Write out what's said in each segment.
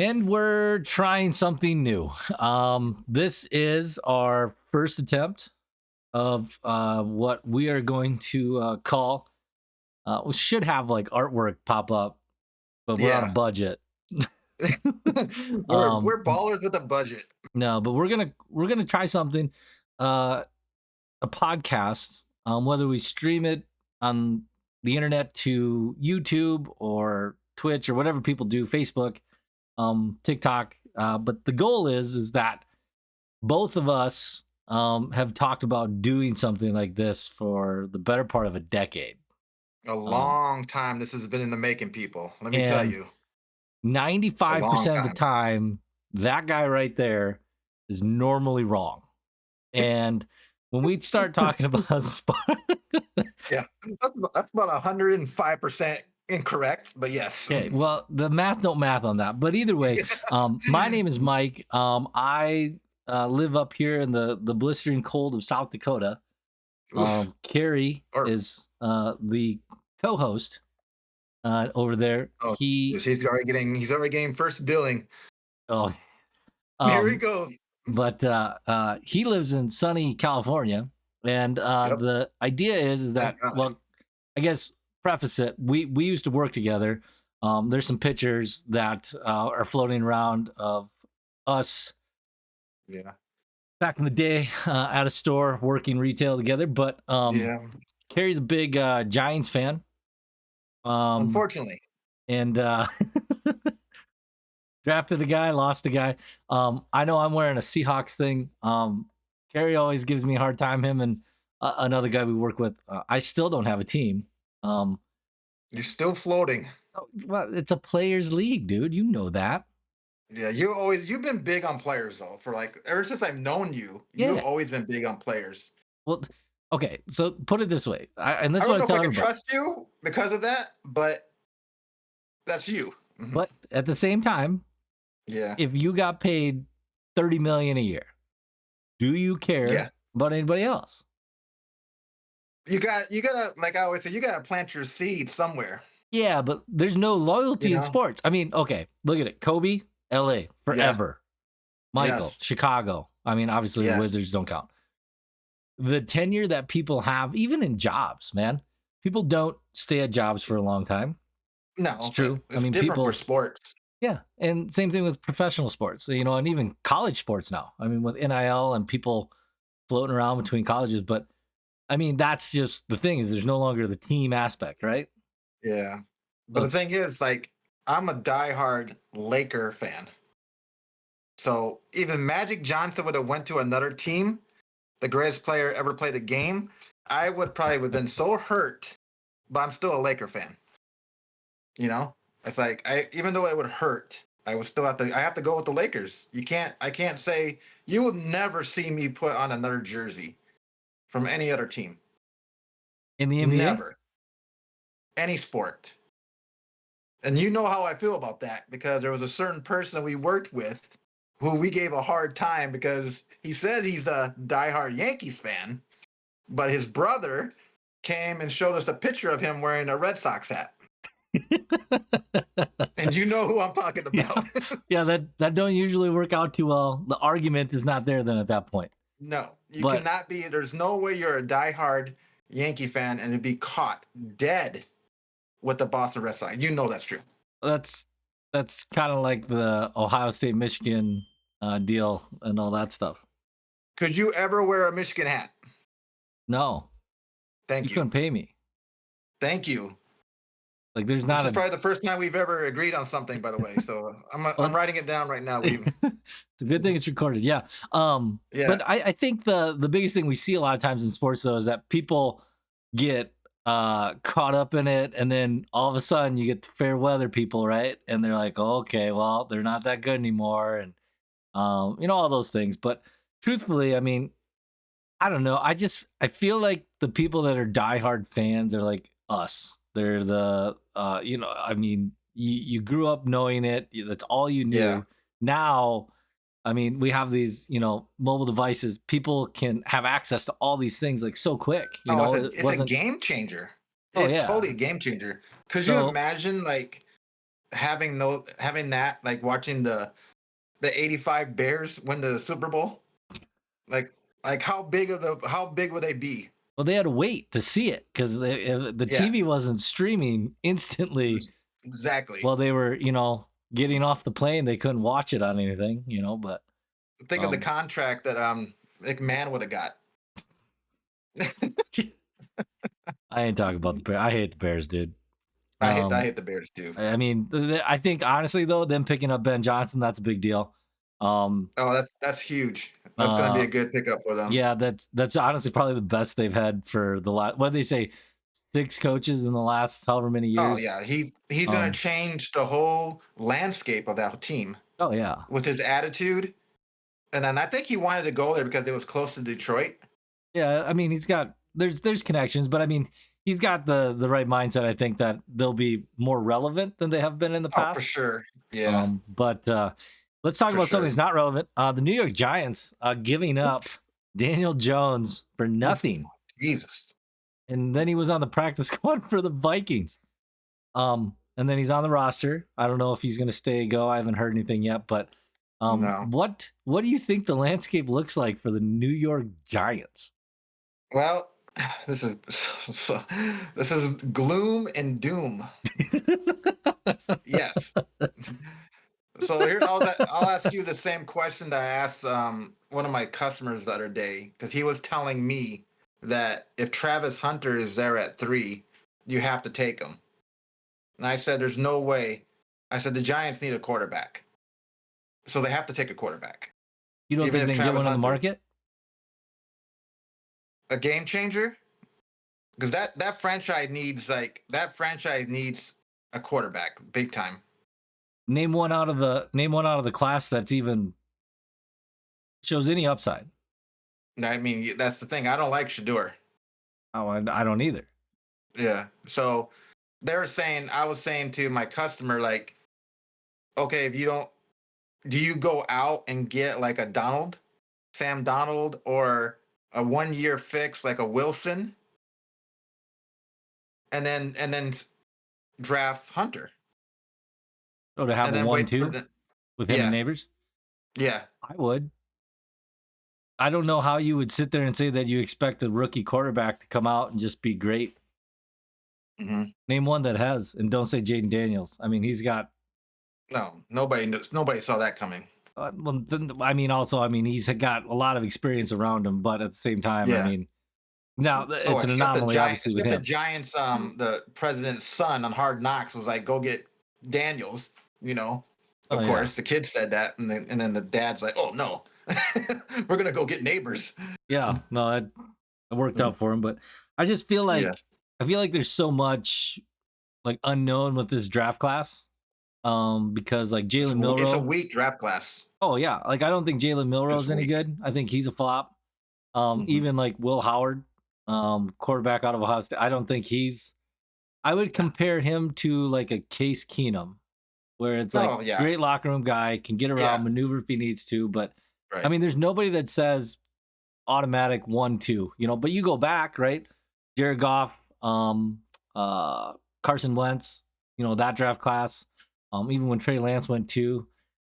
And we're trying something new. This is our first attempt of what we are going to call. We should have like artwork pop up, but we're on a Yeah. budget. We're ballers with a budget. No, but we're gonna try something. Uh, a podcast. Whether we stream it on the internet to YouTube or Twitch or whatever people do, Facebook, TikTok. But the goal is that both of us have talked about doing something like this for the better part of a decade. A Um, long time this has been in the making, people. Let me tell and you. A long 95% of the time. time, that guy right there is normally wrong. And when we start talking about Yeah. That's about 105% incorrect, but yes. okay, well, the math don't math on that. But either way, my name is Mike. I live up here in the blistering cold of South Dakota. Oof. Carrie Or is the co-host over there. oh, He he's already getting first billing. oh Here he um goes. but he lives in sunny California, and Yep. the idea is that, Thank God. well, I guess preface it. We used to work together. There's some pictures that are floating around of us Yeah. back in the day at a store working retail together. But Yeah. Carrie's a big Giants fan. Unfortunately. And drafted a guy, lost a guy. I know I'm wearing a Seahawks thing. Carrie always gives me a hard time. Him and another guy we work with. I still don't have a team. You're still floating. Well, it's a players' league, dude. You know that. Yeah, you've been big on players though. For like ever since I've known you, you've Yeah. always been big on players. Well, okay. So put it this way, and I that's don't what I know if I tell can everybody. trust you because of that, but that's you. Mhm. But at the same time, Yeah. if you got paid $30 million a year, do you care Yeah. about anybody else? You gotta like I always say, you gotta plant your seed somewhere. Yeah, but there's no You loyalty in know? sports. I mean, okay, look at it. Kobe, LA, Yeah. forever. Michael, Yes. Chicago. I mean, obviously the Yes. Wizards don't count. The tenure that people have, even in jobs, man, people don't stay at jobs for a long time. No, It's but true. I it's mean, different for people, sports. yeah. And same thing with professional sports, and even college sports now. I mean, with NIL and people floating around between colleges. But I mean, that's just the thing is there's no longer the team aspect, right? Yeah. So But the thing is, like, I'm a diehard Laker fan. So even Magic Johnson would have went to another team, the greatest player ever played the game, I would probably would have been so hurt, but I'm still a Laker fan. You know? It's like I even though it would hurt, I would still I have to go with the Lakers. I can't say you will never see me put on another jersey from any other team. in the NBA, Never. Any sport. And you know how I feel about that because there was a certain person that we worked with who we gave a hard time because he said he's a diehard Yankees fan, but his brother came and showed us a picture of him wearing a Red Sox hat. And you know who I'm talking yeah, about. yeah, that don't usually work out too well. The argument is not there then at that point. No, you But cannot be. There's no way you're a diehard Yankee fan and to be caught dead with the Boston Red Sox. You know that's true. that's that's kind of like the Ohio State Michigan deal and all that stuff. Could you ever wear a Michigan hat? No, you Thank you. couldn't pay me. Thank you. Like there's This not is a probably the first time we've ever agreed on something, by the way. So I'm well, writing it down right now. it's a good thing it's recorded. Yeah. Yeah. But I think the biggest thing we see a lot of times in sports though is that people get caught up in it, and then all of a sudden you get the fair weather people, right? And they're like, oh, okay, well, they're not that good anymore, and all those things. But truthfully, I mean, I don't know. I feel like the people that are diehard fans are like us. They're the I mean, you grew up knowing it. That's all you knew. Yeah. Now, I mean, we have these, mobile devices. People can have access to all these things like so quick. Oh, It it's a wasn't. game changer. Oh It's yeah. totally a game changer. Could you So imagine like having that, like watching the '85 Bears win the Super Bowl, like how big would they be? Well, they had to wait to see it because the Yeah, TV wasn't streaming instantly exactly. while they were, getting off the plane. They couldn't watch it on anything, but Think of the um, contract that McMahon would have got. I ain't talking about the Bears. I hate the Bears, dude. I Um, hate the Bears too. I mean, I think honestly though, them picking up Ben Johnson, that's a big deal. Um, Oh, that's huge. That's gonna be uh, a good pickup for them. yeah, that's honestly probably the best they've had for the last. What did they say? 6 coaches in the last however many Oh years. yeah, he's gonna Um, change the whole landscape of that team oh yeah, with his attitude. And then I think he wanted to go there because it was close to Detroit. yeah. I mean, he's got there's connections, but I mean, he's got the right mindset. I think that they'll be more relevant than they have been in the Oh, for past. sure. Yeah, But let's talk for about something sure. that's not relevant. The New York Giants giving up Daniel Jones for nothing, Jesus. and then he was on the practice squad for the Vikings. And then he's on the roster. I don't know if he's going to stay go. I haven't heard anything yet, but No. what do you think the landscape looks like for the New York Giants? Well, this is this is gloom and doom. Yes. So here, I'll ask you the same question that I asked one of my customers the other day because he was telling me that if Travis Hunter is there at 3, you have to take him. And I said, "There's no way." I said, "The Giants need a quarterback, so they have to take a quarterback, You don't even think if they can get Travis one on the Hunter, market? a game changer, because that franchise needs a quarterback big time." Name one out of the class that's even shows any upside. I mean, that's the thing. I don't like Shador. Oh, I don't either. Yeah. So I was saying to my customer, like, okay, if you don't, do you go out and get like a Sam Donald, or a 1 year fix like a Wilson, and then draft Hunter, So to have and a then wait for 1-2 the, with him and yeah, Neighbors, yeah. I would. I don't know how you would sit there and say that you expect a rookie quarterback to come out and just be great. Hmm. Name one that has, and don't say Jaden Daniels. I mean, he's got. No, nobody saw that coming. I mean, also, I mean, he's got a lot of experience around him, but at the same time, I Yeah. mean, now Oh, it's an anomaly, obviously, with except the him. Giants, the president's son on Hard Knocks was like, "Go get Daniels." You know, Oh of yeah, course, the kid said that, and then the dad's like, "Oh no, we're gonna go get Neighbors." yeah. No, that worked out for him, but I just Yeah, I feel like there's so much like unknown with this draft class. Because like Jalen it's a Milrow. weak draft class. Oh yeah, like I don't think Jalen It's Milrow's any weak. good. I think he's a flop. Hmm. Even like Will Howard, quarterback out of Ohio State, I don't think he's. I would Yeah. compare him to like a Case Keenum, where it's like Oh yeah, great locker room guy, can get yeah. around, maneuver if he needs to, but I Right. mean, there's nobody that says automatic 1-2, but you go back, right? Jared Goff, uh, Carson Wentz, that draft class, even when Trey Lance went too,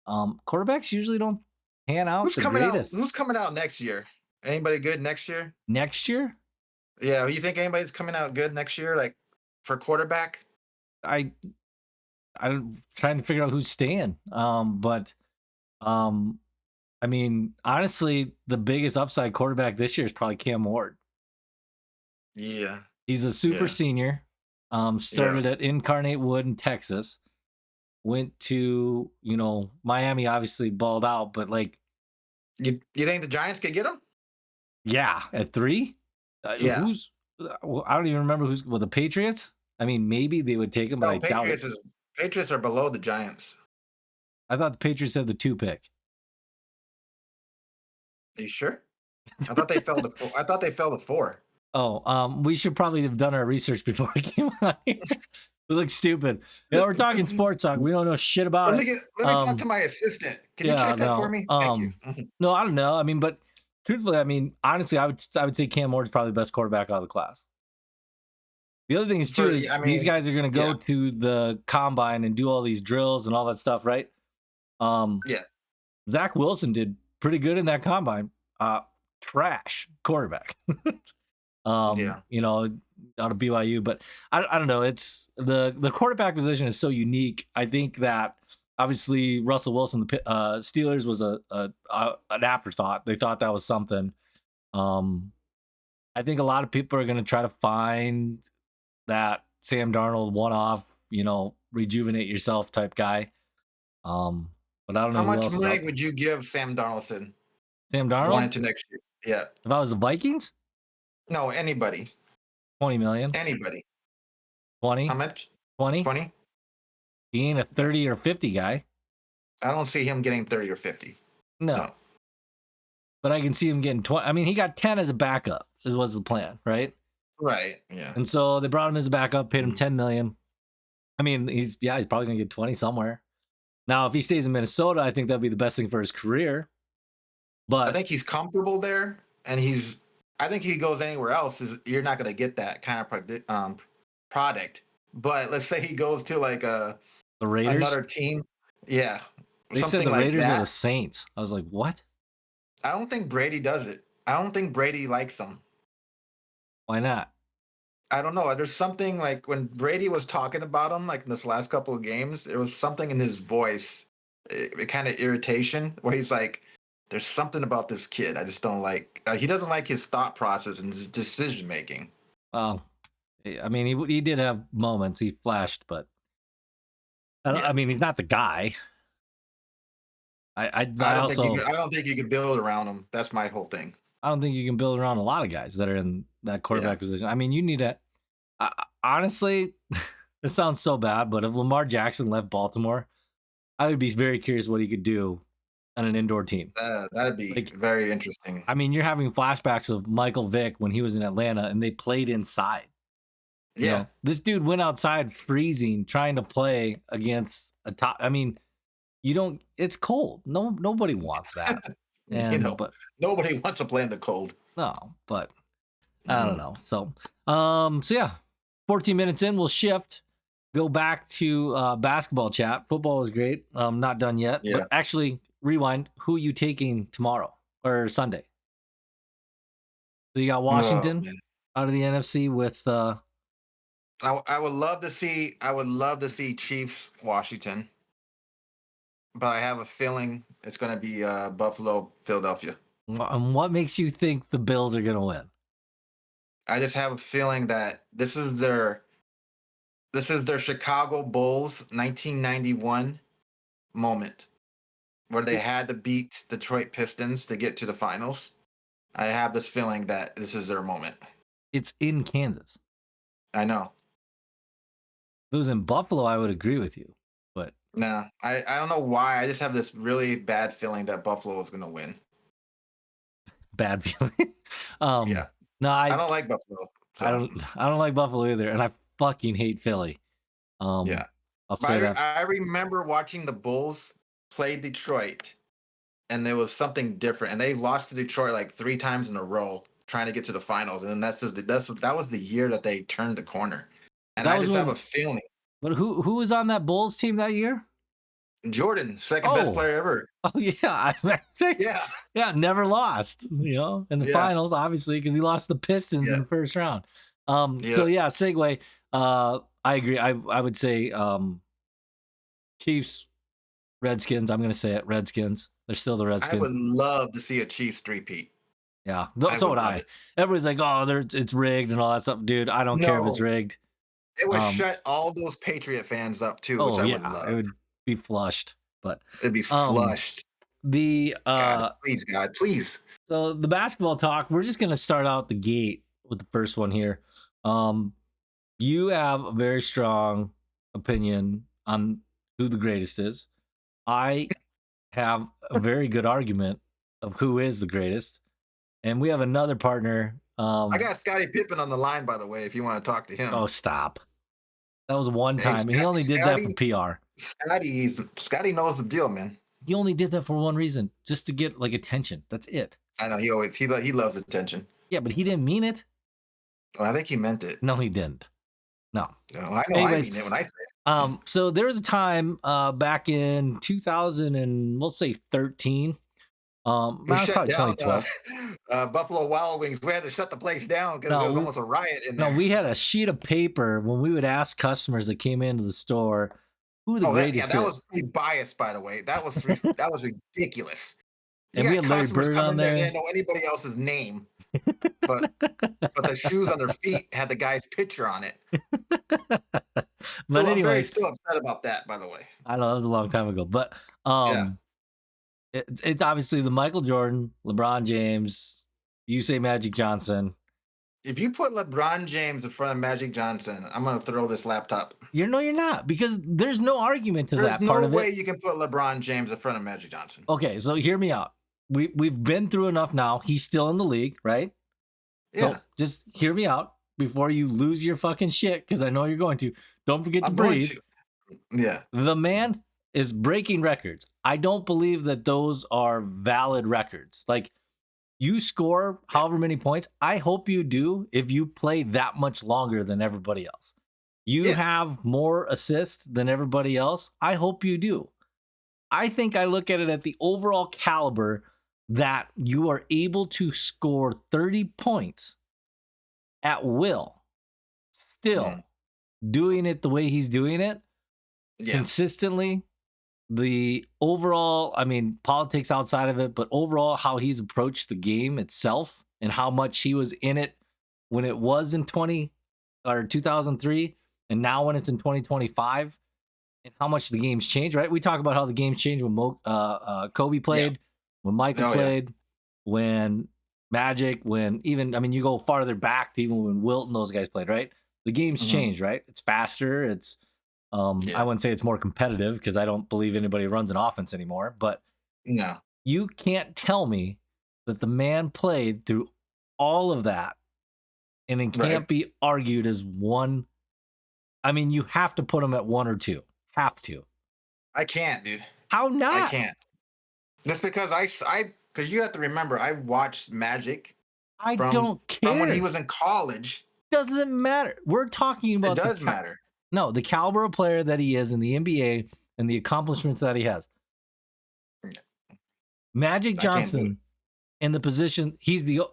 quarterbacks usually don't pan out Who's the coming out? greatest. Who's coming out next year? Anybody good next year? Next year, Yeah. You think anybody's coming out good next year, like for quarterback? I I'm trying to figure out who's staying. But um, I mean, honestly, the biggest upside quarterback this year is probably Cam Ward. Yeah. He's a super Yeah. senior. Yeah. Started at Incarnate Wood in Texas. Went to Miami. Obviously balled out, but like, You think the Giants could get him? yeah, at 3, Yeah. who's? I don't even remember who's. Well, the Patriots. I mean, maybe they would take him, but No, I doubt it. Patriots are below the Giants. I thought the Patriots had the 2 pick. Are you sure? I thought they fell to 4. I thought they fell to 4. Oh, we should probably have done our research before I came on here. We look stupid. We're talking sports talk. We don't know shit about it. Let me talk to my assistant. Can you Yeah, check that for no. me? Thank you. Mhm. No, I don't know. I mean, but truthfully, I mean, honestly, I would say Cam Ward's probably the best quarterback out of the class The other thing is too is these guys are going to go to the combine and do all these drills and all that stuff, right? Yeah. Zach Wilson did pretty good in that combine. Trash quarterback. You know, out of BYU, but I don't know. It's the quarterback position is so unique. I think that obviously Russell Wilson, the Steelers, was an afterthought. They thought that was something. I think a lot of people are going to try to find that Sam Darnold one-off, you know, rejuvenate yourself type guy. But I don't know. How much money would you give Sam Darnold? Sam Darnold going into next year? Yeah. If I was the Vikings? No, anybody. 20 million. Anybody. 20. How much? 20. 20. He ain't a 30 or 50 guy. I don't see him getting 30 or 50. No. But I can see him getting 20. I mean, he got 10 as a backup, was the plan, right? Right. Yeah. And so they brought him as a backup, paid him 10 million. I mean, he's probably gonna get 20 somewhere. Now, if he stays in Minnesota, I think that'd be the best thing for his career. But I think he's comfortable there, and I think he goes anywhere else, you're not gonna get that kind of product. But let's say he goes to like the Raiders, another team. Yeah. They said the Raiders or the Saints. I was like, what? I don't think Brady does it. I don't think Brady likes them. Why not? I don't know. There's something like when Brady was talking about him, like in this last couple of games, there was something in his voice, kind of irritation, where he's like, there's something about this kid I just don't like. He doesn't like his thought process and his decision making. Well, I mean, he did have moments. He flashed, but I mean, he's not the guy. I don't think you can build around him. That's my whole thing. I don't think you can build around a lot of guys that are in that quarterback position. I mean, you need to. Honestly, this sounds so bad, but if Lamar Jackson left Baltimore, I would be very curious what he could do on an indoor team. That'd be very interesting. I mean, you're having flashbacks of Michael Vick when he was in Atlanta and they played inside. Yeah. You know, this dude went outside freezing trying to play against a top. I mean, it's cold. Nobody wants that. And, but nobody wants to play in the cold. No, but I don't know. So yeah, 14 minutes in, we'll shift, go back to basketball chat. Football was great. Not done yet. Yeah. But actually, rewind. Who are you taking tomorrow or Sunday? So you got Washington out of the NFC with. I would love to see Chiefs Washington, but I have a feeling it's going to be Buffalo Philadelphia. And what makes you think the Bills are going to win? I just have a feeling that this is their Chicago Bulls 1991 moment where they had to beat Detroit Pistons to get to the finals. I have this feeling that this is their moment. It's in Kansas. I know. If it was in Buffalo, I would agree with you. But no, I don't know why. I just have this really bad feeling that Buffalo is going to win. Bad feeling. Yeah. No, I don't like Buffalo. So. I don't like Buffalo either, and I fucking hate Philly. Yeah. I'll say that. I remember watching the Bulls play Detroit, and there was something different. And they lost to Detroit like 3 times in a row, trying to get to the finals. And then that was the year that they turned the corner. And I just have a feeling. But who was on that Bulls team that year? Jordan, second best player ever. Oh yeah, yeah, never lost. You know, in the finals, obviously, because he lost the Pistons in the first round. So yeah, segue. I agree. I would say Chiefs, Redskins. I'm gonna say it. Redskins. They're still the Redskins. I would love to see a Chiefs three-peat. Yeah, so would I. Everybody's like, "Oh, it's rigged and all that stuff." Dude, I don't care if it's rigged. It would shut all those Patriot fans up too, which I would love. It would be flushed, but it'd be flushed. God, please, God, please. So the basketball talk, we're just gonna start out the gate with the first one here. You have a very strong opinion on who the greatest is. I have a very good argument of who is the greatest, and we have another partner. I got Scottie Pippen on the line, by the way, if you want to talk to him. Oh, stop. That was one time, and he only did that for PR. Scottie knows the deal, man. He only did that for one reason, just to get like attention. That's it. I know he loves attention. Yeah, but he didn't mean it. Well, I think he meant it. No, he didn't. No. No, I know Anyways, I mean it when I say it. so there was a time back in 2000 and we'll say 13. We Well, shut probably down 2012. Buffalo Wild Wings. We had to shut the place down because there was No, almost a riot in no, there. we had a sheet of paper when we would ask customers that came into the store who the Oh, greatest that is. was me biased, by the way. That was that was ridiculous. You And we got had Larry customers Bird come on in there, they there. didn't know anybody else's name, but the shoes on their feet had the guy's picture on it. But I'm anyways, still upset about that, by the way. I know that was a long time ago. But Yeah. it's obviously the Michael Jordan, LeBron James, you say Magic Johnson. If you put LeBron James in front of Magic Johnson, I'm gonna throw this laptop. You're not, because there's no argument to There's that part no of way it. you can put LeBron James in front of Magic Johnson. Okay, so hear me out. We've been through enough now. He's still in the league, right? Yeah. So just hear me out before you lose your fucking shit, because I know you're going to. Don't forget to I'm going breathe. to. Yeah. The man is breaking records. I don't believe that those are valid records. Like, you score however many points. I hope you do if you play that much longer than everybody else. You have more assists than everybody else. I hope you do. I think I look at it at the overall caliber that you are able to score 30 points at will, still doing it the way he's doing it consistently. The overall, I mean, politics outside of it, but overall, how he's approached the game itself and how much he was in it when it was in 2003 and now when it's in 2025, and how much the game's changed, right? We talk about how the game's changed when Kobe played, when Michael played, when Magic, when even, I mean, you go farther back to even when Wilt and those guys played, right? The game's changed, right? It's faster. It's, I wouldn't say it's more competitive because I don't believe anybody runs an offense anymore, but no, you can't tell me that the man played through all of that and it can't be argued as one. I mean, you have to put him at one or two. Have to. I can't, dude. How not? I can't. Just because because you have to remember, I've watched Magic. I don't care. From when he was in college. Doesn't matter. We're talking about. It does matter. No, the caliber of player that he is in the NBA and the accomplishments that he has. Magic Johnson, in the position,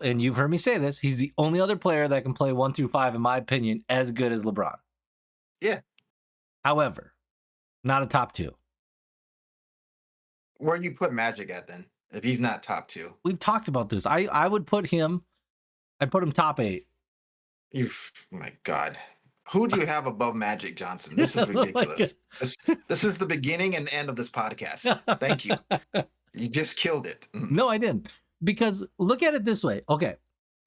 and you've heard me say this, he's the only other player that can play 1 through 5, in my opinion, as good as LeBron. Yeah. However, not a top 2. Where do you put Magic at then, if he's not top 2? We've talked about this. I would put him, I'd put him top 8. My God. Who do you have above Magic Johnson? This is ridiculous. This is the beginning and end of this podcast. Thank you. You just killed it. No, I didn't. Because look at it this way. Okay.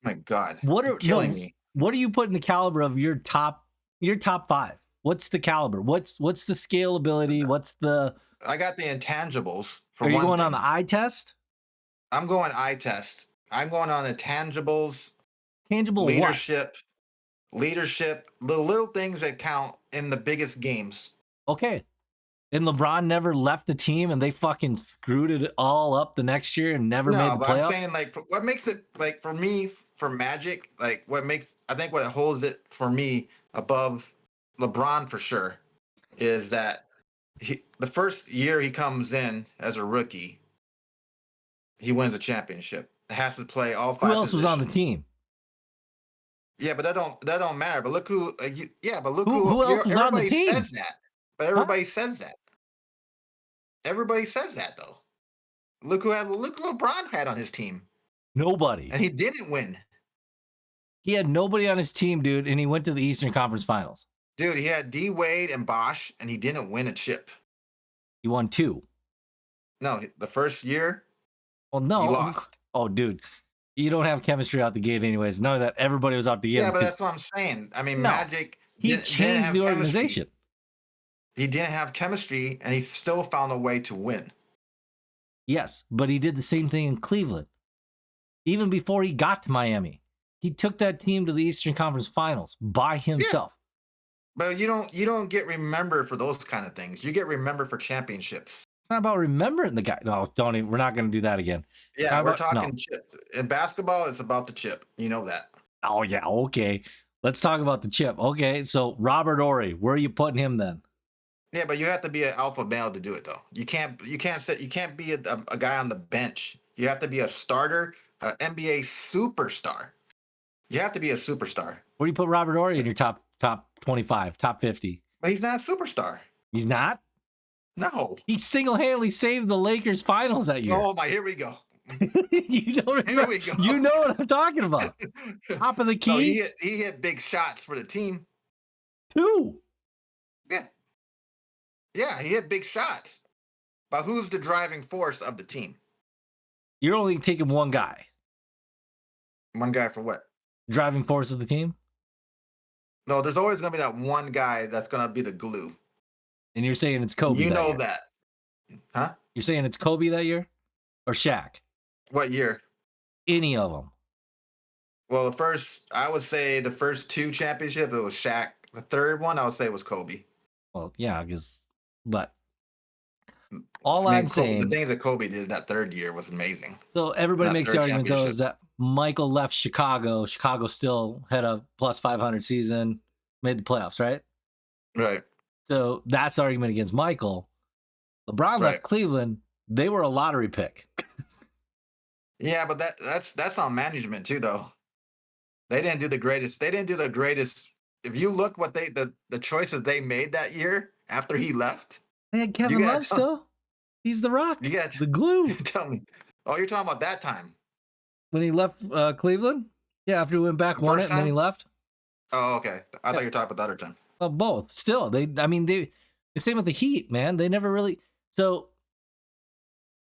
My God. You're killing me. What are you putting the caliber of your top 5? What's the caliber? What's the scalability? What's the... I got the intangibles. Are you going on the eye test? I'm going eye test. I'm going on the tangibles. Tangible leadership. Leadership, the little things that count in the biggest games. Okay. And LeBron never left the team and they fucking screwed it all up the next year and never made the playoffs? I'm saying, like, what makes it, like, for me, for Magic, like, what it holds it for me above LeBron for sure is that the first year he comes in as a rookie, he wins a championship. Has to play all 5 Who else positions. was on the team? Yeah, but that don't matter. But look who. Who else was on the team? Says that. But everybody says that. Everybody says that though. Look who LeBron had on his team. Nobody. And he didn't win. He had nobody on his team, dude, and he went to the Eastern Conference Finals. Dude, he had D Wade and Bosh, and he didn't win a chip. He won 2. No, the first year. Well, no. He lost. Oh, dude. You don't have chemistry out the gate anyways. None of that. Everybody was out the gate. Yeah, but that's what I'm saying. I mean, Magic. He changed the organization. He didn't have chemistry, and he still found a way to win. Yes, but he did the same thing in Cleveland. Even before he got to Miami, he took that team to the Eastern Conference Finals by himself. Yeah. But you don't get remembered for those kind of things. You get remembered for championships. It's not about remembering the guy. No, don't even. We're not going to do that again. Yeah, we're talking chip. In basketball, it's about the chip. You know that. Oh, yeah. Okay. Let's talk about the chip. Okay, so Robert Ory, where are you putting him then? Yeah, but you have to be an alpha male to do it though. You can't be a guy on the bench. You have to be a starter, an NBA superstar. You have to be a superstar. Where do you put Robert Ory in your top 25, top 50? But he's not a superstar. He's not? No. He single-handedly saved the Lakers finals that year. Oh my, here we go. You don't Here we go. You know what I'm talking about. Top of the key. No, he hit big shots for the team. 2. Yeah. Yeah, he hit big shots. But who's the driving force of the team? You're only taking one guy. One guy for what? Driving force of the team? No, there's always going to be that one guy that's going to be the glue. And you're saying it's Kobe. You know year. that. Huh? You're saying it's Kobe that year? Or Shaq? What year? Any of them. Well, I would say the first 2 championships, it was Shaq. The third one, I would say it was Kobe. Well, yeah, but all I'm saying, the things that Kobe did that third year was amazing. So everybody makes the argument though is that Michael left Chicago. Chicago still had a plus 500 season, made the playoffs, right? Right. So that's the argument against Michael. LeBron left Cleveland. They were a lottery pick. Yeah, but that's on management too, though. They didn't do the greatest. If you look what the choices they made that year after he left, they had Kevin Love still. He's the rock. You got the glue. Tell me. Oh, you're talking about that time when he left Cleveland? Yeah, after he went back, won it, and then he left. Oh, okay. I thought you were talking about the other time. Well, both. Still, the same with the Heat, man. They never really. So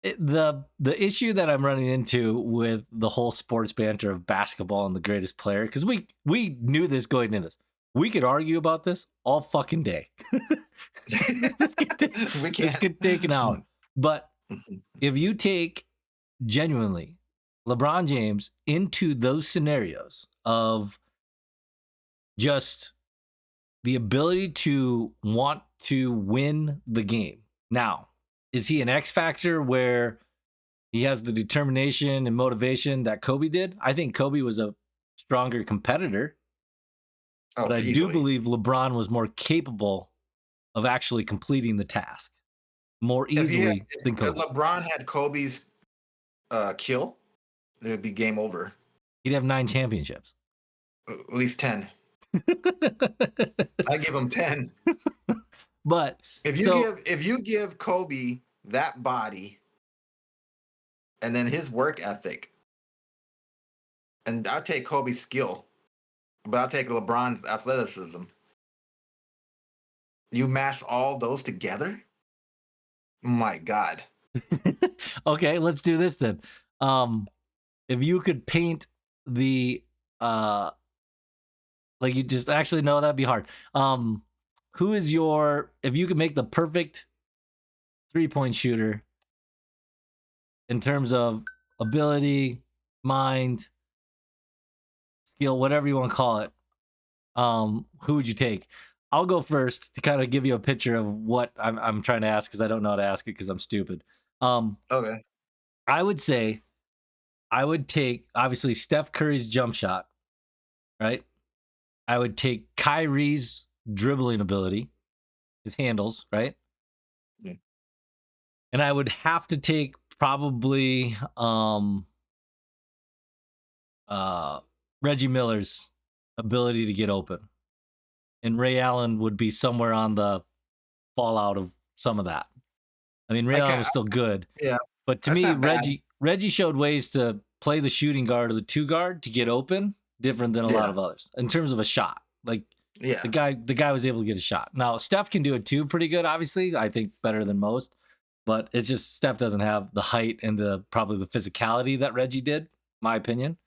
the issue that I'm running into with the whole sports banter of basketball and the greatest player, because we knew this going into this. We could argue about this all fucking day. This get taken out. But if you take genuinely LeBron James into those scenarios of just the ability to want to win the game. Now, is he an X factor where he has the determination and motivation that Kobe did? I think Kobe was a stronger competitor. But I do believe LeBron was more capable of actually completing the task more easily than Kobe. If LeBron had Kobe's kill, it would be game over. He'd have 9 championships. At least 10. I give him 10. But if you give Kobe that body and then his work ethic, and I'll take Kobe's skill, but I'll take LeBron's athleticism. You mash all those together? My God. Okay, let's do this then. If you could paint the like you just actually no, that'd be hard. Who is if you could make the perfect 3-point shooter in terms of ability, mind, skill, whatever you want to call it, who would you take? I'll go first to kind of give you a picture of what I'm trying to ask because I don't know how to ask it because I'm stupid. Okay. I would say I would take obviously Steph Curry's jump shot, right? I would take Kyrie's dribbling ability, his handles, right? Yeah. And I would have to take probably Reggie Miller's ability to get open. And Ray Allen would be somewhere on the fallout of some of that. I mean, Ray Allen was still good. Yeah. But to me, Reggie showed ways to play the shooting guard or the 2 guard to get open different than a lot of others in terms of a shot. Like the guy was able to get a shot. Now, Steph can do it too pretty good, obviously. I think better than most. But it's just Steph doesn't have the height and probably the physicality that Reggie did, my opinion.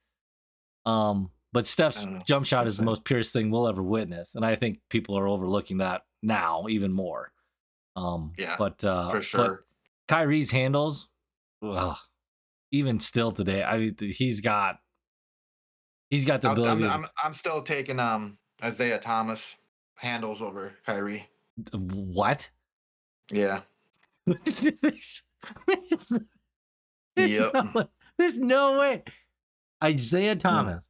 But Steph's jump shot is the most purest thing we'll ever witness. And I think people are overlooking that now even more. But for sure. But Kyrie's handles, even still today, I mean, he's got the ability. I'm still taking Isaiah Thomas handles over Kyrie. What? Yeah. There's no way. Isaiah Thomas.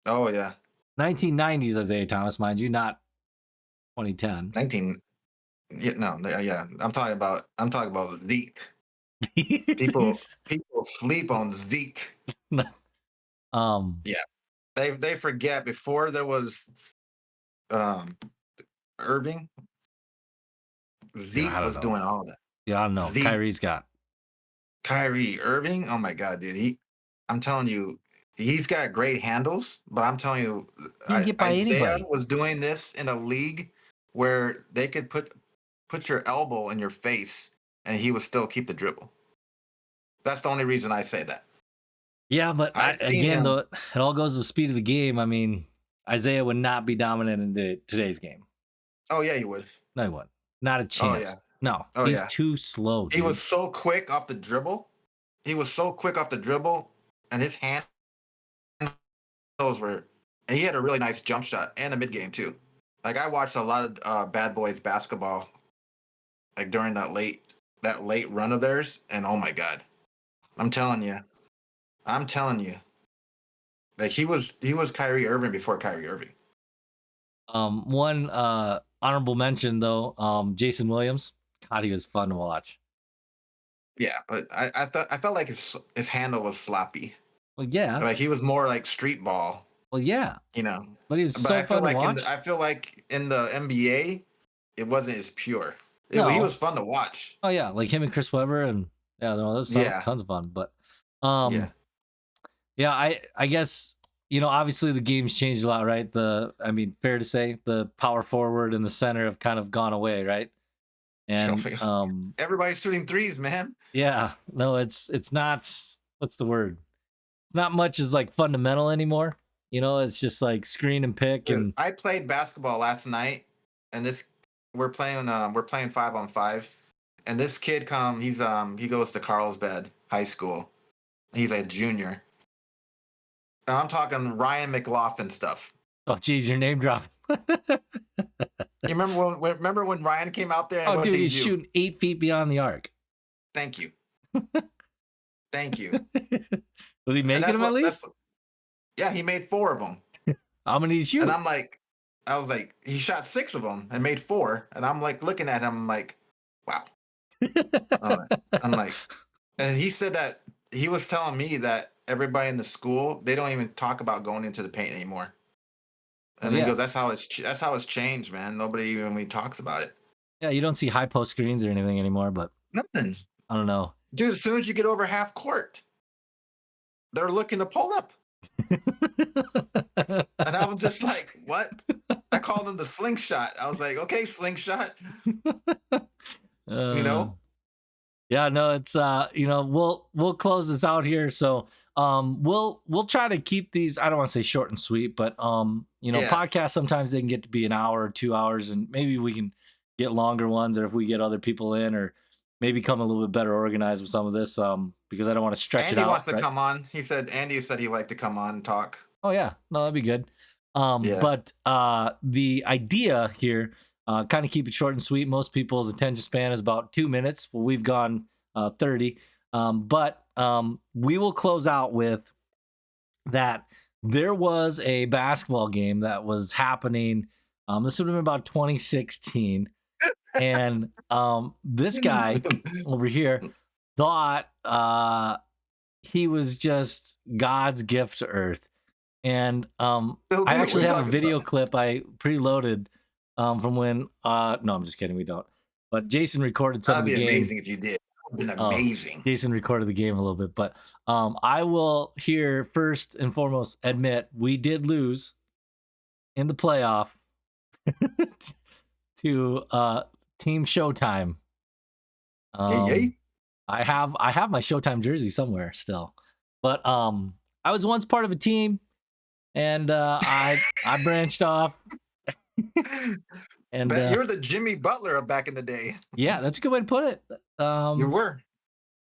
Oh yeah. 1990s Isaiah Thomas, mind you, not 2010. 19. Yeah, no, yeah. I'm talking about Zeke. People sleep on Zeke. um, Yeah, they forget before there was um Irving. yeah, I Zeke don't was know. doing all that. Yeah, I don't know. Zeke, Kyrie's got. Kyrie Irving. Oh my God, dude. I'm telling you, he's got great handles. But I'm telling you, He can get by Isaiah anybody. was doing this in a league where they could put your elbow in your face and he would still keep the dribble. That's the only reason I say that. Yeah, but I've seen again, him. though, it all goes to the speed of the game. I mean, Isaiah would not be dominant in today's game. Oh yeah, he would. No, he wouldn't. Not a Oh chance. yeah. No, Oh he's yeah. too slow, He dude. was so quick off the dribble. He was so quick off the dribble, and his handles were. And he had a really nice jump shot and a mid game too. Like I watched a lot of Bad Boys basketball, like during that late run of theirs, and oh my God, I'm telling you, like he was Kyrie Irving before Kyrie Irving. One honorable mention though, Jason Williams. God, he was fun to watch. Yeah, but I felt like his handle was sloppy. Well, yeah. Like he was more like street ball, Well, yeah. you know. But he was But so fun to watch. I feel like in the NBA, it wasn't as pure. He No. was fun to watch. Oh yeah, like him and Chris Webber, and yeah, no, that's Yeah, tons of fun. But yeah. yeah, I guess obviously the game's changed a lot, right? I mean, fair to say the power forward and the center have kind of gone away, right? And Everybody's shooting threes, man. yeah, no, it's not. What's the word? It's not much as like fundamental anymore. It's just like screen and pick Dude, and I played basketball last night, and we're playing 5-on-5, and this kid he goes to Carlsbad High School. He's a junior. And I'm talking Ryan McLaughlin stuff. oh geez, your name drop. You remember when Ryan came out there and Oh what dude, did he he's do? shooting 8 feet beyond the arc. Thank you. Thank you. Was he And making them at least? yeah, he made 4 of them. How many did he shoot? And I was like, he shot 6 of them and made 4. And I'm like looking at him, I'm like, wow. I'm like, and he said that he was telling me that everybody in the school, they don't even talk about going into the paint anymore. And then he Yeah. goes, that's how it's changed, man. Nobody even really talks about it. Yeah, you don't see high post screens or anything anymore, but Nothing. I don't know. Dude, as soon as you get over half court, they're looking to pull up. And I was just like, what? I called them the slingshot. I was like, okay, slingshot. Yeah, no, it's we'll close this out here. So we'll try to keep these, I don't want to say short and sweet, but Yeah. podcasts sometimes they can get to be an hour or 2 hours, and maybe we can get longer ones, or if we get other people in, or maybe come a little bit better organized with some of this, because I don't want to stretch Andy it out. wants to right? come on. Andy said he'd like to come on and talk. Oh yeah, no, that'd be good. Yeah. But the idea here, kind of keep it short and sweet. Most people's attention span is about 2 minutes. Well, we've gone 30. But we will close out with that. There was a basketball game that was happening. This would have been about 2016, and this guy over here thought he was just God's gift to Earth. And I actually have a video clip I preloaded from when no, I'm just kidding, we don't. But Jason recorded some of the game. That'd be amazing if you did. That would have been amazing. Jason recorded the game a little bit, but I will here first and foremost admit we did lose in the playoff to Team Showtime. Yay. I have my Showtime jersey somewhere still. But I was once part of a team, and I branched off. And you were the Jimmy Butler of back in the day. Yeah, that's a good way to put it. You were.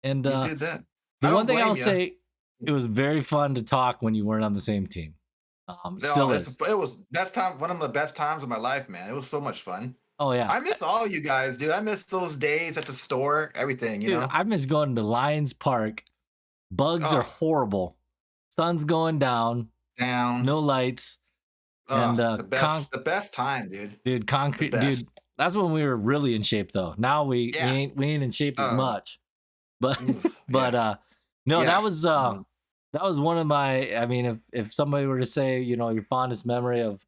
And you did that. The one thing I'll say, it was very fun to talk when you weren't on the same team. Still is. It was one of the best times of my life, man. It was so much fun. Oh yeah. I miss all you guys, dude. I miss those days at the store, everything, Dude, I miss going to Lions Park. Bugs are horrible. Sun's going down. No lights. And The best time, dude. dude, The concrete, best. dude. That's when we were really in shape, though. Now Yeah. we ain't in shape as Oh, much. But but yeah. no, Yeah. that was one of my. I mean, if somebody were to say, you know, your fondest memory of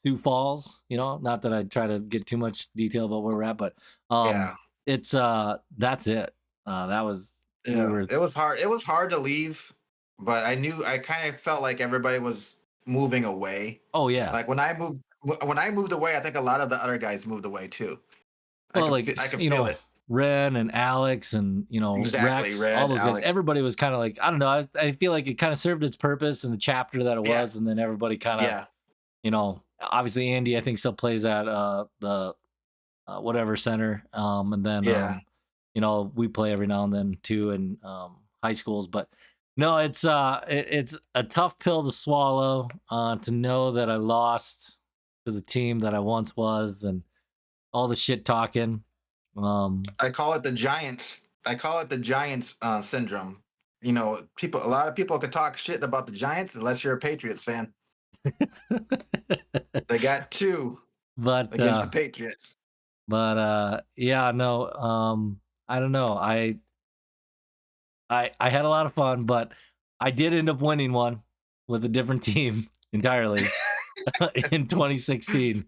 Sioux Falls, you know, not that I try to get too much detail about where we're at, but Yeah. it's that's it. That was we Yeah. were. It was hard. It was hard to leave, but I kind of felt like everybody was moving away. Oh yeah. Like when I moved away, I think a lot of the other guys moved away too. Well, I could you feel know, it. Ren and Alex and you know Exactly. Rex, all Red, those guys. Alex. Everybody was kind of like I don't know. I feel like it kind of served its purpose in the chapter that it Yeah. was, and then everybody kind of Yeah. you know obviously Andy I think still plays at the whatever center, and then Yeah. you know we play every now and then too in high schools, but. No, it's a tough pill to swallow to know that I lost to the team that I once was and all the shit talking. I call it the Giants. I call it the Giants syndrome. You know, a lot of people could talk shit about the Giants unless you're a Patriots fan. They got two but against the Patriots. yeah, no, I don't know. I had a lot of fun, but I did end up winning one with a different team entirely in 2016. It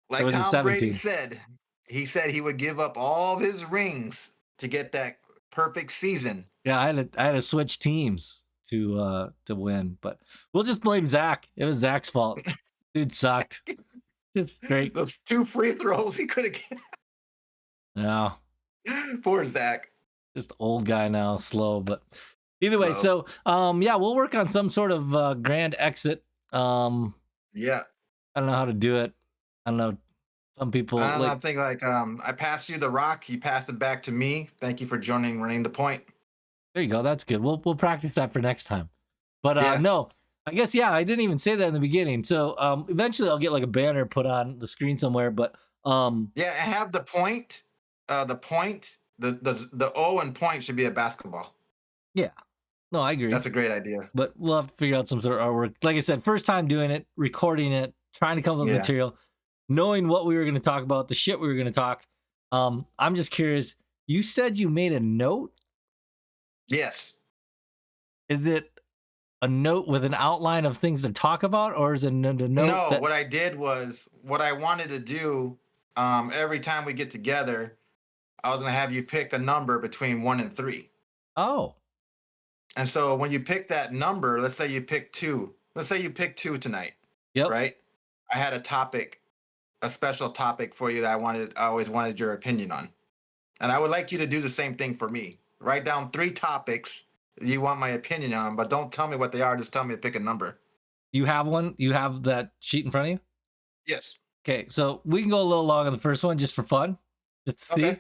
Like was in Tom Brady 17. said, he said he would give up all of his rings to get that perfect season. Yeah, I had to switch teams to win, but we'll just blame Zach. It was Zach's fault. Dude sucked. Just straight. Those two free throws he could have. No, Poor Zach. just old guy now, slow. But either way, Slow. so yeah, we'll work on some sort of grand exit. Yeah. I don't know how to do it. I don't know. Some people I like think like I passed you the rock. You passed it back to me. Thank you for running the point. there you go. That's good. We'll practice that for next time. But Yeah. no, I guess yeah, I didn't even say that in the beginning. So eventually I'll get like a banner put on the screen somewhere. But Yeah, I have the point. The O and point should be a basketball. yeah, no, I agree. That's a great idea. But we'll have to figure out some sort of artwork. Like I said, first time doing it, recording it, trying to come up with Yeah. material, knowing what we were going to talk about, the shit we were going to talk. I'm just curious. You said you made a note. Yes. Is it a note with an outline of things to talk about, or is it a note? No, That, what I did was what I wanted to do. Every time we get together, I was gonna have you pick a number between 1 and 3. oh, And so when you pick that number, let's say you pick 2. Let's say you pick 2 tonight, yep. right? I had a special topic for you that I always wanted your opinion on. And I would like you to do the same thing for me. Write down 3 topics you want my opinion on, but don't tell me what they are. Just tell me to pick a number. You have one. You have that sheet in front of you. Yes. Okay, so we can go a little long on the first one just for fun, just to see. Okay.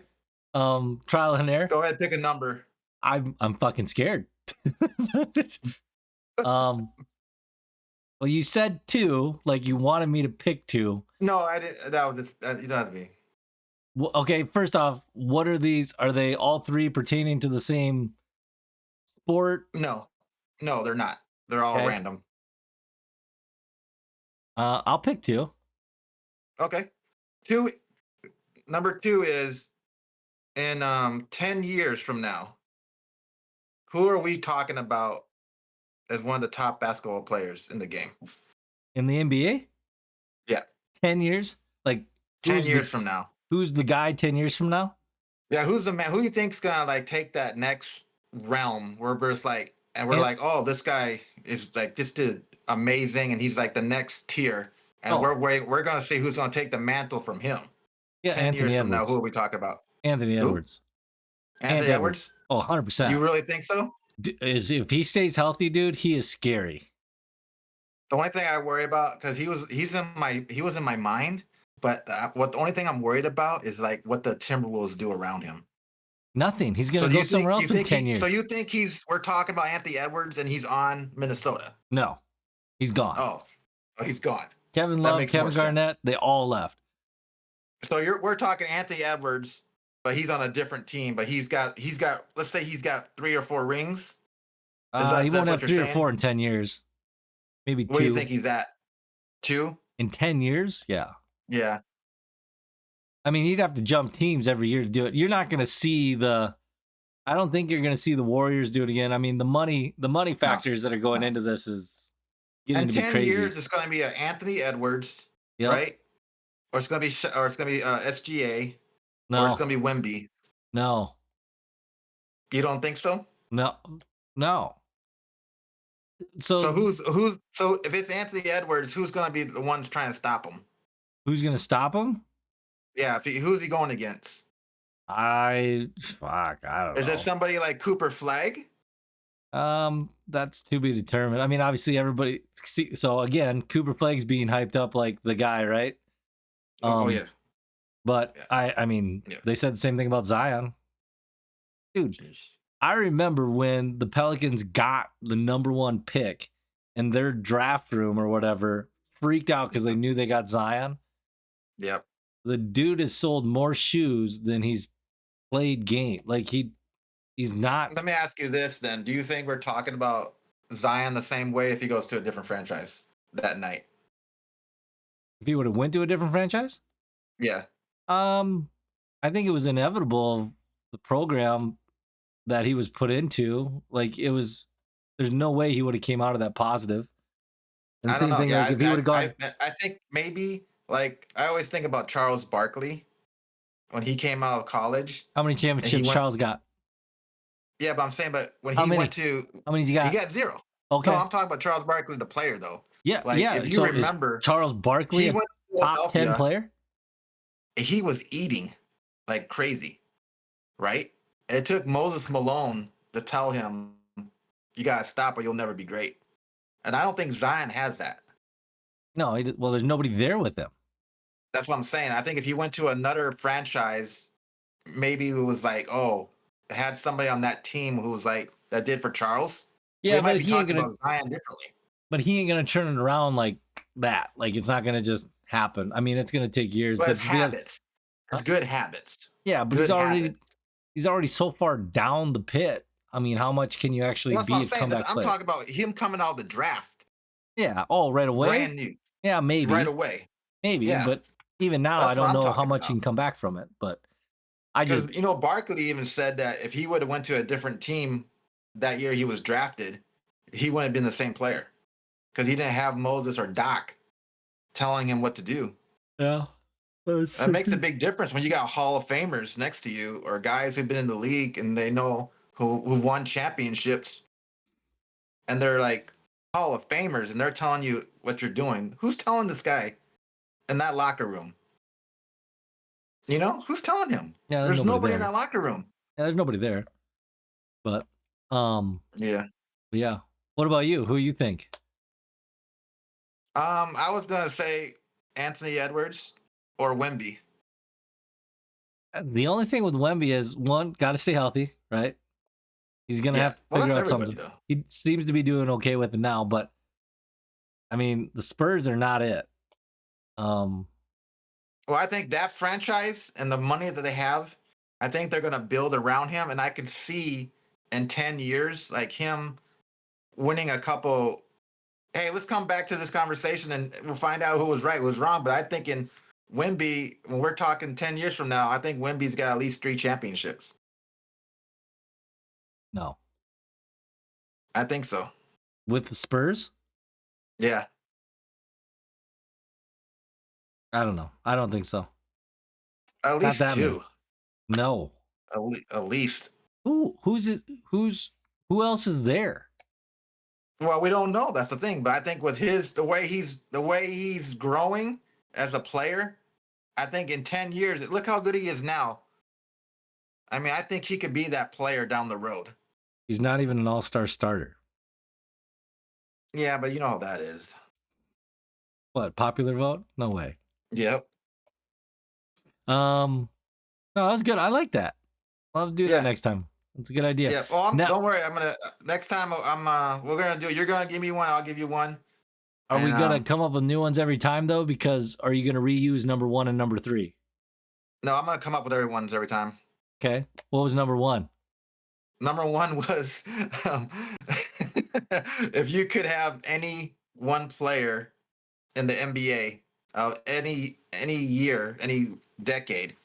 Trial and error. Go ahead, pick a number. I'm fucking scared. Well, you said 2, like you wanted me to pick 2. No, I didn't. That was just, you don't have to be. Well, okay, first off, what are these? Are they all 3 pertaining to the same sport? No, they're not. They're all Okay. random. I'll pick 2. Okay. Number 2 is in 10 years from now, who are we talking about as one of the top basketball players in the game? In the NBA? Yeah. 10 years? Like 10 years from now. Who's the guy 10 years from now? Yeah, who's the man? Who you think's gonna like take that next realm where it's like, and we're An- like, oh, this guy is like just did amazing, and he's like the next tier, and Oh. we're gonna see who's gonna take the mantle from him. Yeah, 10 Anthony years from Edwards. now, who are we talking about? Anthony Who? Edwards. Anthony Edwards? Oh, 100%. You really think so? Is if he stays healthy, dude, he is scary. The only thing I worry about, because he was in my mind, but the only thing I'm worried about is like what the Timberwolves do around him. Nothing. He's gonna do go you somewhere else think, in 10 years. So you think we're talking about Anthony Edwards and he's on Minnesota? No, he's gone. Oh, he's gone. Kevin that Love, makes Kevin more sense. Garnett, they all left. So we're talking Anthony Edwards, but he's on a different team. But he's got let's say he's got 3 or 4 rings. He won't that's have what 3 you're or saying? 4 in 10 years. Maybe 2. What do you think he's at? 2? In 10 years? Yeah. Yeah. I mean, you'd have to jump teams every year to do it. You're not going to see I don't think you're going to see the Warriors do it again. I mean, the money No. factors that are going No. into this is getting In to be 10 crazy. years, it's going to be an Anthony Edwards, Yep. right? Or it's going to be SGA, or it's No, going to be Wemby. no, You don't think so? no, no. So So who's so if it's Anthony Edwards, who's going to be the ones trying to stop him? who's going to stop him? Yeah, who's he going against? I don't Is it know. somebody like Cooper Flag? That's to be determined. I mean, obviously everybody so again, Cooper Flag's being hyped up like the guy, right? Oh yeah. But Yeah. I mean, Yeah. they said the same thing about Zion. Dude, I remember when the Pelicans got the number 1 pick and their draft room or whatever freaked out because they knew they got Zion. Yep. The dude has sold more shoes than he's played game. Like he's not. Let me ask you this then. Do you think we're talking about Zion the same way if he goes to a different franchise that night? If he would have went to a different franchise, Yeah. I think it was inevitable the program that he was put into. Like there's no way he would have came out of that positive. And I don't same know. thing, Yeah, like if he would have gone, I think maybe like I always think about Charles Barkley when he came out of college. how many championships went- Charles got? Yeah, but I'm saying, but when How he many? went to, How many's he he got? got 0. Okay. No, I'm talking about Charles Barkley, the player, though. Yeah, Like, yeah. if you So is remember, Charles Barkley he a went to top 10 Philadelphia. player? He was eating like crazy, right? It took Moses Malone to tell him, "You gotta stop, or you'll never be great." And I don't think Zion has that. No, well, there's nobody there with him. That's what I'm saying. I think if he went to another franchise, maybe it was like, oh, had somebody on that team who was like that did for Charles. Yeah, we might but be he ain't talking gonna. about Zion differently. But he ain't gonna turn it around like that. Like it's not gonna just happen. I mean, it's gonna take years. But But it's habits. It's good habits. yeah, but Good habits. he's already so far down the pit. I mean, how much can you actually That's be what a I'm saying. comeback I'm player? talking about him coming out of the draft, Yeah. Oh, right away. brand new, Yeah, maybe. right away. Maybe. Yeah. But even now, That's I what don't I'm know how talking much he about. can come back from it. But I just Because Barkley even said that if he would have went to a different team that year he was drafted, he wouldn't have been the same player because he didn't have Moses or Doc telling him what to do. yeah. That makes a big difference when you got Hall of Famers next to you or guys who've been in the league and they know who won championships and they're like Hall of Famers and they're telling you what you're doing. Who's telling this guy in that locker room? Who's telling him? Yeah, There's nobody in there. that locker room. Yeah, there's nobody there. But Yeah. yeah. What about you? Who you think? I was gonna say Anthony Edwards or Wemby. The only thing with Wemby is one, got to stay healthy, right? He's gonna have to figure out something. Though. He seems to be doing okay with it now, but I mean, the Spurs are not it. Well, I think that franchise and the money that they have, I think they're gonna build around him, and I can see in 10 years like him winning a couple. Hey, let's come back to this conversation and we'll find out who was right, who was wrong. But I think in Wemby, when we're talking 10 years from now, I think Wemby's got at least 3 championships. No, I think so. with the Spurs, Yeah. I don't know. I don't think so. At Not least that 2. many. No. At least. Who else is there? Well, we don't know. That's the thing. But I think with the way he's growing as a player, I think in 10 years, look how good he is now. I mean, I think he could be that player down the road. He's not even an all-star starter. Yeah, but you know how that is. What, popular vote? No way. Yep. No, that was good. I like that. I'll do that next time. That's a good idea. Yeah. Well, don't worry. I'm gonna next time. We're gonna do. You're gonna give me one. I'll give you one. Are we gonna come up with new ones every time though? Because are you gonna reuse number 1 and number 3? No, I'm gonna come up with everyone's every time. Okay. What was number 1? Number 1 was if you could have any one player in the NBA of any year, any decade,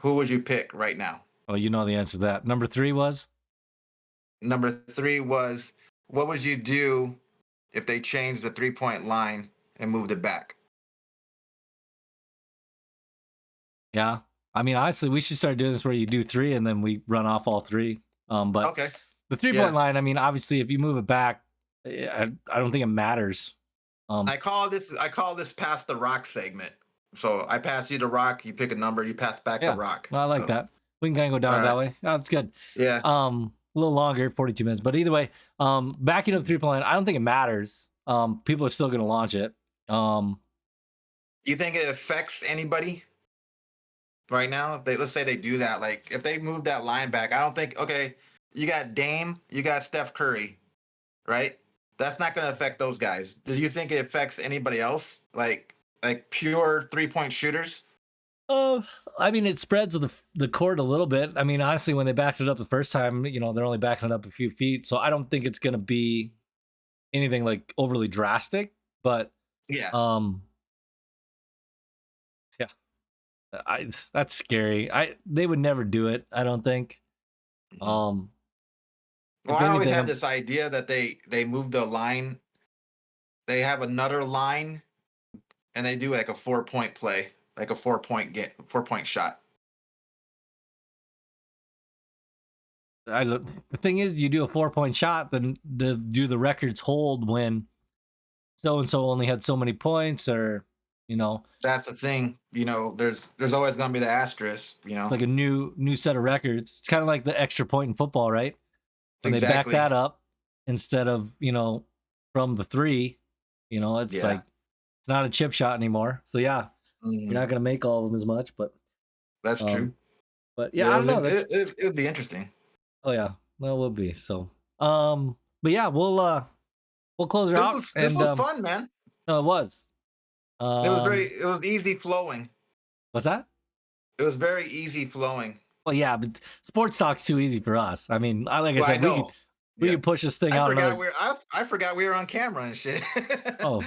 who would you pick right now? Oh, you know the answer to that. Number 3 was? Number 3 was, what would you do if they changed the 3-point line and moved it back? Yeah. I mean, honestly, we should start doing this where you do 3 and then we run off all 3. But Okay. the 3-point Yeah. line, I mean, obviously, if you move it back, I don't think it matters. I call this pass the rock segment. So I pass you the rock, you pick a number, you pass back the Yeah, rock. well, I like So, that. We can kind of go down all that right. way. Oh, that's good. Yeah. A little longer, 42 minutes. But either way, backing up 3-point line, I don't think it matters. People are still going to launch it. You think it affects anybody right now? If let's say they do that, like if they move that line back, I don't think, okay, you got Dame, you got Steph Curry, right? That's not going to affect those guys. Do you think it affects anybody else? Like pure 3-point shooters? Uh, I mean, it spreads the court a little bit. I mean, honestly, when they backed it up the first time, they're only backing it up a few feet. So I don't think it's going to be anything like overly drastic. But Yeah. yeah, that's scary. They would never do it. I don't think. Well, If I always anything, had this idea that they move the line. They have another line, and they do like a 4-point play, like a 4-point shot. the thing is, you do a 4-point shot, then do the records hold when so and so only had so many points, or That's the thing. There's always going to be the asterisk. it's like a new set of records. It's kind of like the extra point in football, right? When they back Exactly. that up instead of from the 3, it's Yeah. like it's not a chip shot anymore. So yeah, Mhm. you're not gonna make all of them as much, but That's true. but yeah, I don't know. It would be interesting. Oh yeah, that will be so. But yeah, we'll close her out. This And was fun, man. no, it was. It was easy flowing. What's that? It was very easy flowing. Well, yeah, but sports talk's too easy for us. I mean, like I Well, I said, know. we Yeah. could push this thing I out forgot another. I forgot we were on camera and shit. Oh,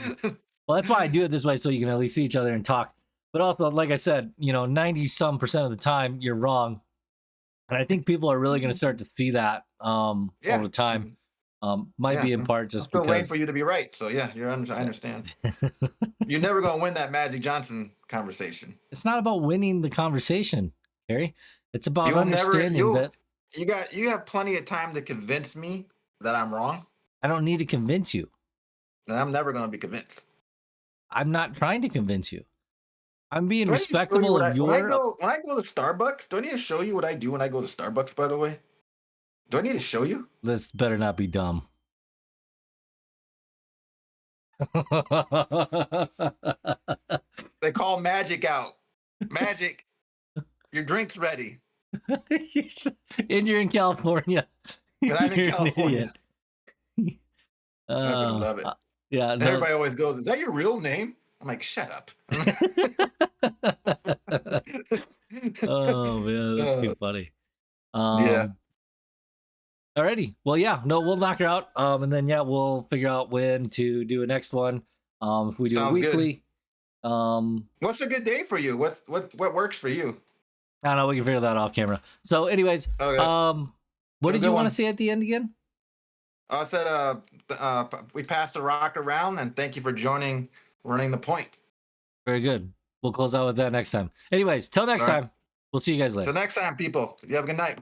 well, that's why I do it this way, so you can at least see each other and talk. But also, like I said, 90-some% of the time you're wrong, and I think people are really going to start to see that Yeah. over time. Might Yeah. be in part I'm just still waiting because for you to be right. So yeah, I understand. You're never gonna win that Magic Johnson conversation. It's not about winning the conversation, Harry. It's about You'll never understanding that you have plenty of time to convince me that I'm wrong, I don't need to convince you. and I'm never gonna be convinced. I'm not trying to convince you. I'm being Do I need to show you respectable what of your. when I go to Starbucks, do I need to show you what I do when I go to Starbucks, by the way? Do I need to show you? This better not be dumb. They call Magic out. Magic, your drink's ready. And you're in California. And I'm in You're an California. idiot. I fucking love it. Yeah. And everybody always goes, "Is that your real name?" I'm like, "Shut up." Oh man, that's too funny. Yeah. Alrighty. Well, yeah. No, we'll knock her out. And then yeah, we'll figure out when to do a next one. If we do Sounds it good. weekly. What's a good day for you? What works for you? I don't know. We can figure that off camera. So, anyways, Okay. what Have a did good you want one. to say at the end again? I said, we passed the rock around, and thank you for joining Running the Point. Very good. We'll close out with that next time. Anyways, till next All right. time. We'll see you guys later. Till next time, people. You have a good night.